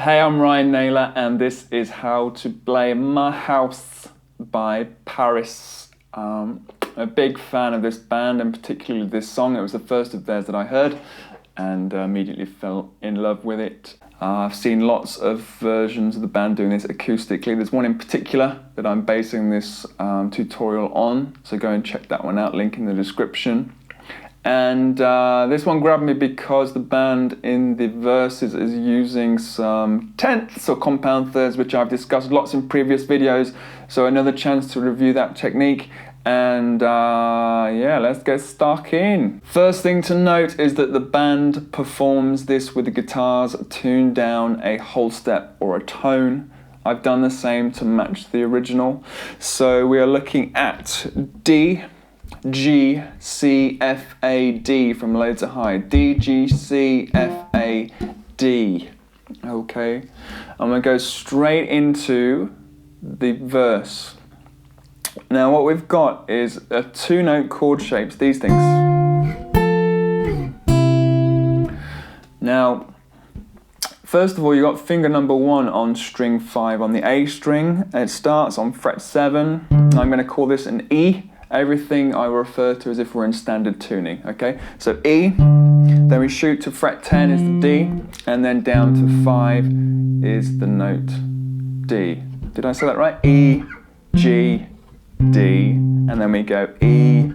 Hey, I'm Ryan Naylor, and this is How to Play My House by Pvris. A big fan of this band, and particularly this song. It was the first of theirs that I heard, and immediately fell in love with it. I've seen lots of versions of the band doing this acoustically. There's one in particular that I'm basing this tutorial on, so go and check that one out, link in the description. And this one grabbed me because the band in the verses is using some tenths or compound thirds, which I've discussed lots in previous videos. So another chance to review that technique. And yeah, let's get stuck in. First thing to note is that the band performs this with the guitars tuned down a whole step or a tone. I've done the same to match the original. So we are looking at D, G, C, F, A, D from low to high. D, G, C, F, A, D. Okay, I'm going to go straight into the verse. Now what we've got is a two-note chord shapes, these things. Now, first of all, you got finger number 1 on string 5 on the A string. It starts on fret 7. I'm going to call this an E. Everything I refer to as if we're in standard tuning, okay? So E, then we shoot to fret 10 is the D, and then down to 5 is the note D. Did I say that right? E, G, D, and then we go E,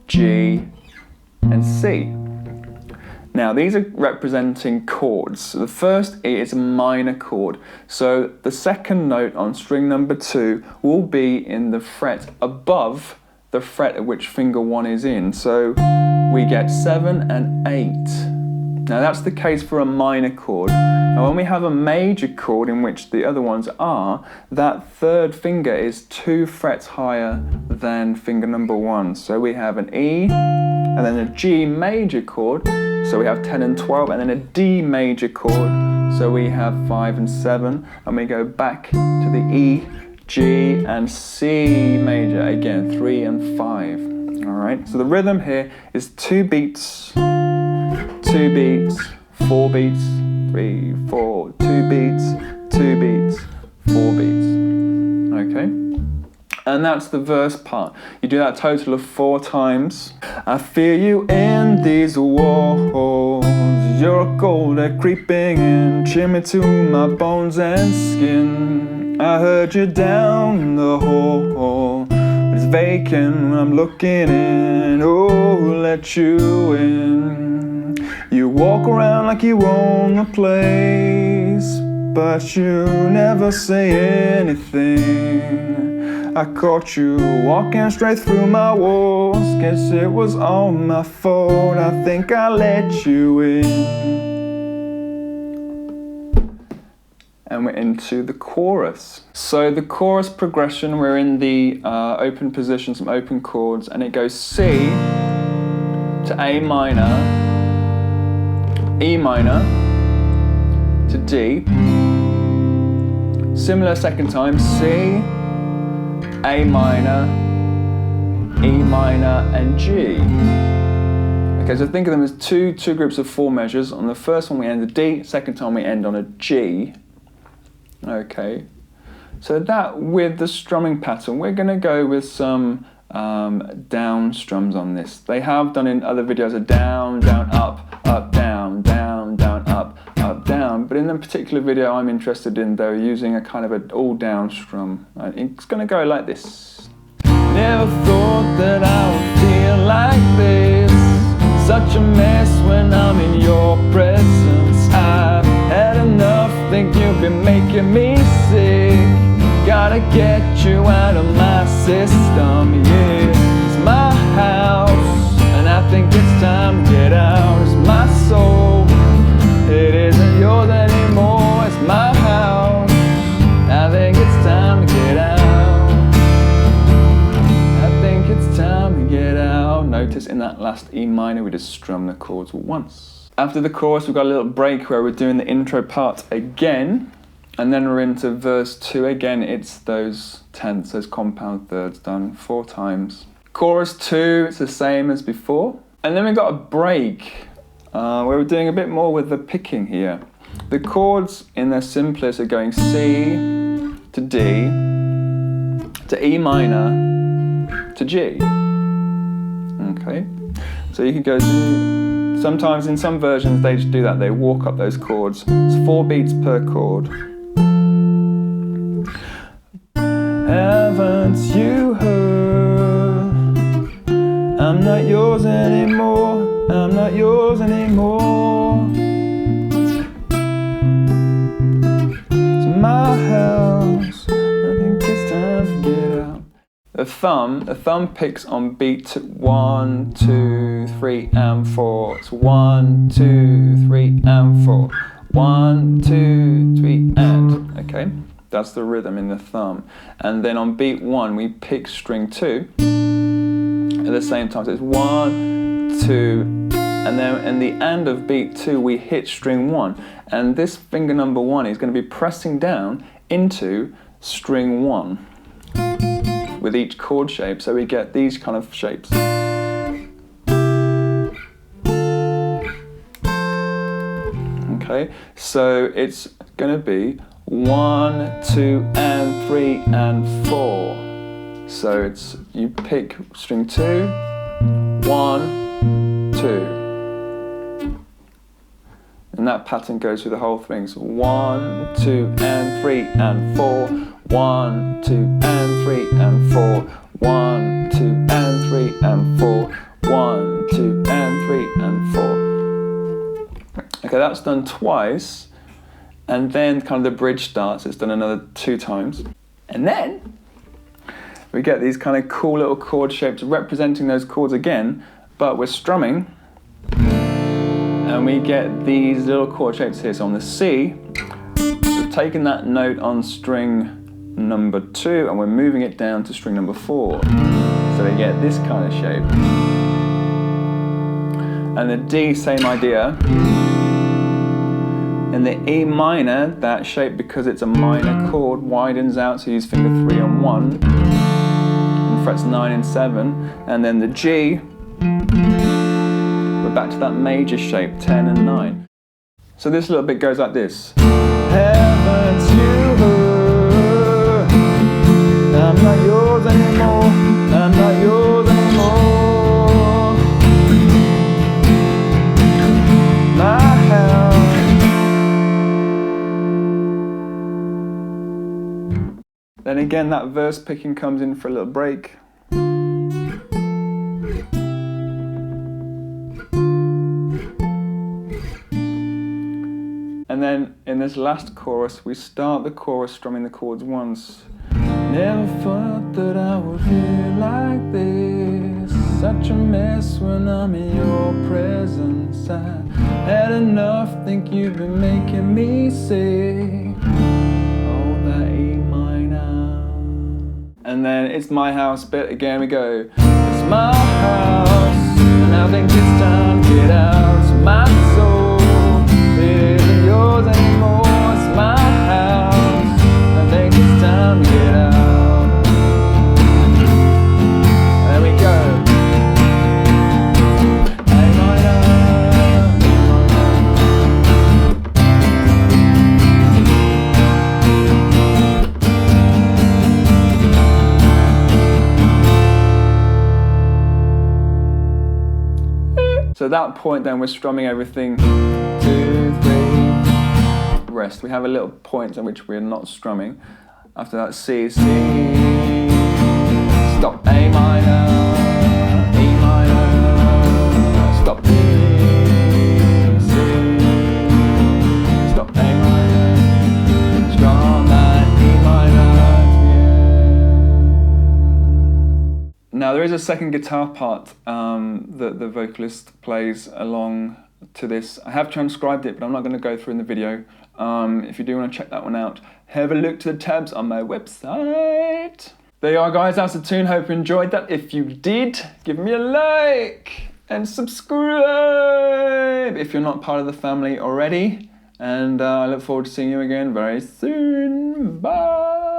G, and C. Now these are representing chords. So the first E is a minor chord. So the second note on string number 2 will be in the fret above the fret at which finger 1 is in. So we get 7 and 8. Now that's the case for a minor chord. Now when we have a major chord in which the other ones are, that third finger is 2 frets higher than finger number 1. So we have an E, and then a G major chord, so we have 10 and 12, and then a D major chord, so we have 5 and 7, and we go back to the E, G, and C major, again 3 and 5. Alright, so the rhythm here is 2 beats, 2 beats, 4 beats, 3, 4, 2 beats, 2 beats, 4 beats. Okay? And that's the verse part. You do that a total of 4 times. I feel you in these walls. You're cold at creeping in, chill me to my bones and skin. I heard you down the hall, but it's vacant when I'm looking in. Oh, let you in. You walk around like you own the place, but you never say anything. I caught you walking straight through my walls. Guess it was all my fault. I think I let you in. And we're into the chorus. So the chorus progression, we're in the open position, some open chords, and it goes C to A minor, E minor to D. Similar second time, C, A minor, E minor, and G. Okay, so think of them as two groups of 4 measures. On the first one we end a D, second time we end on a G. Okay, so that with the strumming pattern, we're going to go with some down strums on this. They have done in other videos a down, down, up, down, down, down, up, down. But in the particular video I'm interested in, they're using a kind of an all down strum. It's going to go like this. Never thought that I would feel like this. Such a mess when I'm in your presence. I've had enough, think you've been making me sick. Gotta get you out of my system, yeah. It's my house, and I think it's time to get out. It's my soul, it isn't yours anymore. It's my house, I think it's time to get out. I think it's time to get out. Notice in that last E minor we just strum the chords once. After the chorus we've got a little break where we're doing the intro part again, and then we're into verse 2 again. It's those tenths, those compound thirds done 4 times. Chorus 2, it's the same as before. And then we've got a break where we're doing a bit more with the picking here. The chords in their simplest are going C to D to E minor to G. Okay, so you could go to, sometimes in some versions they just do that, they walk up those chords. It's 4 beats per chord. Haven't you heard? I'm not yours anymore, I'm not yours anymore. It's my house, I think it's time to get out. The thumb picks on beat 1, 2, 3 and 4. It's 1, 2, 3 and 4. 1, 2, 3 and, okay? That's the rhythm in the thumb. And then on beat 1, we pick string 2 at the same time. So it's 1, 2, and then in the end of beat 2, we hit string 1. And this finger number 1 is going to be pressing down into string 1 with each chord shape. So we get these kind of shapes. Okay, so it's going to be 1, 2, and 3, and 4. So it's, you pick string 2, 1, 2. And that pattern goes through the whole thing. So 1, 2, and 3, and 4. 1, 2, and 3, and 4. 1, 2, and 3, and 4. 1, 2, and 3, and 4. Okay, that's done twice. And then kind of the bridge starts, it's done another 2 times. And then we get these kind of cool little chord shapes representing those chords again, but we're strumming. And we get these little chord shapes here. So on the C, we've taken that note on string number 2 and we're moving it down to string number 4. So we get this kind of shape. And the D, same idea. In the E minor, that shape, because it's a minor chord, widens out, so you use finger 3 and 1, and frets 9 and 7, and then the G, we're back to that major shape, 10 and 9. So this little bit goes like this. Haven't you heard? I'm not yours anymore, I'm not yours anymore. My house. Then again, that verse picking comes in for a little break. And then in this last chorus, we start the chorus strumming the chords once. Never thought that I would feel like this. Such a mess when I'm in your presence. I had enough, think you've been making me sick. Oh, that E minor. And then it's my house bit again, we go. It's my house, and I think it's time to get out. So my soul isn't yours anymore. It's my house, I think it's time to get out. There we go. A minor. So at that point then we're strumming everything 2, 3, rest. We have a little point in which we're not strumming. After that C, C, stop A minor, E minor, stop D, C, stop A minor, strong and E minor. Now there is a second guitar part that the vocalist plays along to this. I have transcribed it, but I'm not going to go through in the video. If you do want to check that one out, have a look to the tabs on my website. There you are, guys, that's the tune. Hope you enjoyed that. If you did, give me a like and subscribe if you're not part of the family already. And I look forward to seeing you again very soon. Bye.